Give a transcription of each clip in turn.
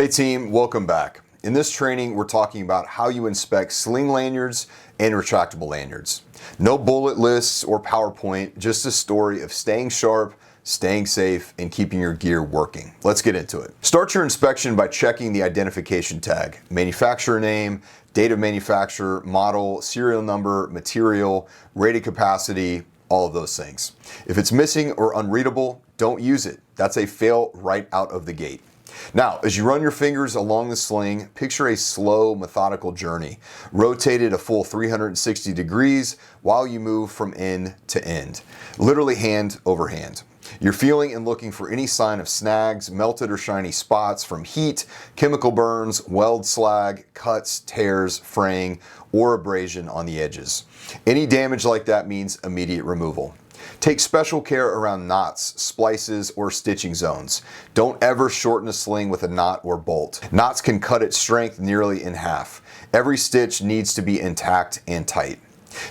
Hey team, welcome back. In this training, we're talking about how you inspect sling lanyards and retractable lanyards. No bullet lists or PowerPoint, just a story of staying sharp, staying safe, and keeping your gear working. Let's get into it. Start your inspection by checking the identification tag, manufacturer name, date of manufacturer, model, serial number, material, rated capacity, all of those things. If it's missing or unreadable, don't use it. That's a fail right out of the gate. Now, as you run your fingers along the sling, picture a slow, methodical journey. Rotate it a full 360 degrees while you move from end to end, literally hand over hand. You're feeling and looking for any sign of snags, melted or shiny spots from heat, chemical burns, weld slag, cuts, tears, fraying, or abrasion on the edges. Any damage like that means immediate removal. Take special care around knots, splices, or stitching zones. Don't ever shorten a sling with a knot or bolt. Knots can cut its strength nearly in half. Every stitch needs to be intact and tight.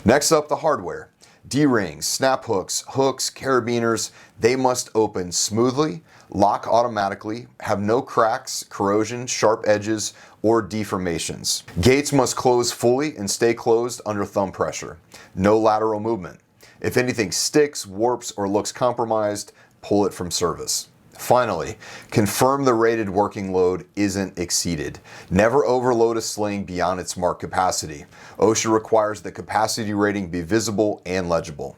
Next up, the hardware. D-rings, snap hooks, carabiners, they must open smoothly, lock automatically, have no cracks, corrosion, sharp edges, or deformations. Gates must close fully and stay closed under thumb pressure. No lateral movement. If anything sticks, warps, or looks compromised, pull it from service. Finally, confirm the rated working load isn't exceeded. Never overload a sling beyond its marked capacity. OSHA requires the capacity rating be visible and legible.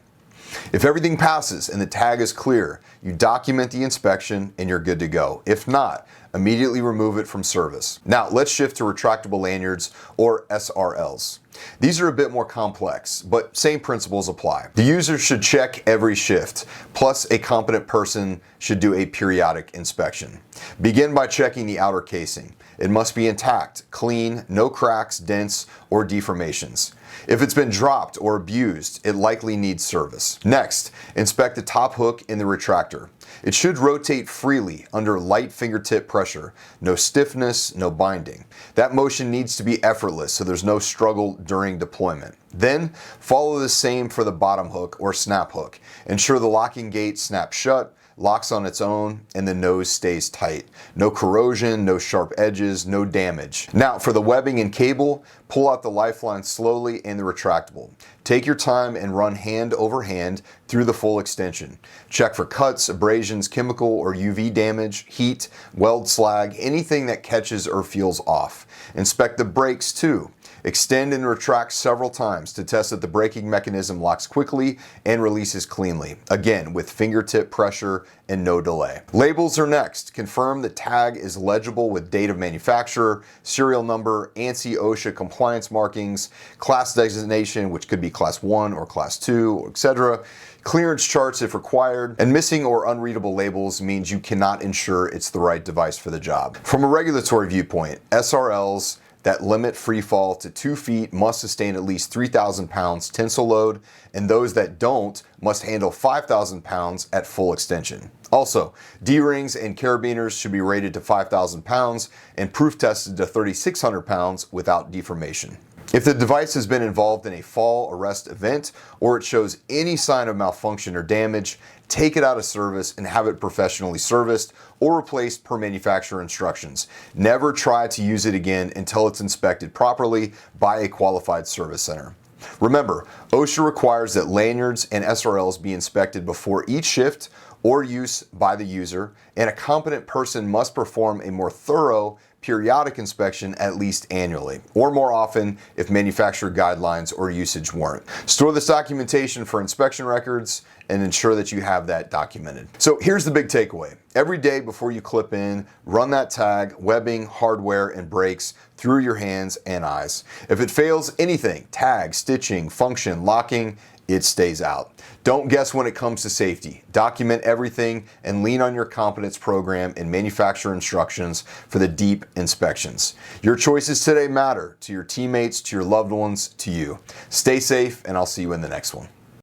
If everything passes and the tag is clear, you document the inspection and you're good to go. If not, immediately remove it from service. Now, let's shift to retractable lanyards, or SRLs. These are a bit more complex, but same principles apply. The user should check every shift, plus a competent person should do a periodic inspection. Begin by checking the outer casing. It must be intact, clean, no cracks, dents, or deformations. If it's been dropped or abused, it likely needs service. Next, inspect the top hook in the retractor. It should rotate freely under light fingertip pressure. No stiffness, no binding. That motion needs to be effortless so there's no struggle during deployment. Then, follow the same for the bottom hook or snap hook. Ensure the locking gate snaps shut, locks on its own, and the nose stays tight. No corrosion, no sharp edges, no damage. Now, for the webbing and cable, pull out the lifeline slowly in the retractable. Take your time and run hand over hand through the full extension. Check for cuts, abrasions, chemical or UV damage, heat, weld slag, anything that catches or feels off. Inspect the brakes too. Extend and retract several times to test that the braking mechanism locks quickly and releases cleanly, again with fingertip pressure and no delay. Labels are next. Confirm the tag is legible with date of manufacturer, serial number, ANSI OSHA compliance markings, class designation, which could be class 1 or class 2, etc., clearance charts if required, and missing or unreadable labels means you cannot ensure it's the right device for the job. From a regulatory viewpoint, SRLs that limit free fall to 2 feet must sustain at least 3,000 pounds tensile load, and those that don't must handle 5,000 pounds at full extension. Also, D-rings and carabiners should be rated to 5,000 pounds and proof tested to 3,600 pounds without deformation. If the device has been involved in a fall arrest event or it shows any sign of malfunction or damage, take it out of service and have it professionally serviced or replaced per manufacturer instructions. Never try to use it again until it's inspected properly by a qualified service center. Remember, OSHA requires that lanyards and SRLs be inspected before each shift or use by the user, and a competent person must perform a more thorough periodic inspection at least annually, or more often if manufacturer guidelines or usage warrant. Store this documentation for inspection records and ensure that you have that documented. So here's the big takeaway. Every day before you clip in, run that tag, webbing, hardware, and brakes through your hands and eyes. If it fails anything, tag, stitching, function, locking, it stays out. Don't guess when it comes to safety. Document everything and lean on your competence program and manufacturer instructions for the deep inspections. Your choices today matter to your teammates, to your loved ones, to you. Stay safe, and I'll see you in the next one.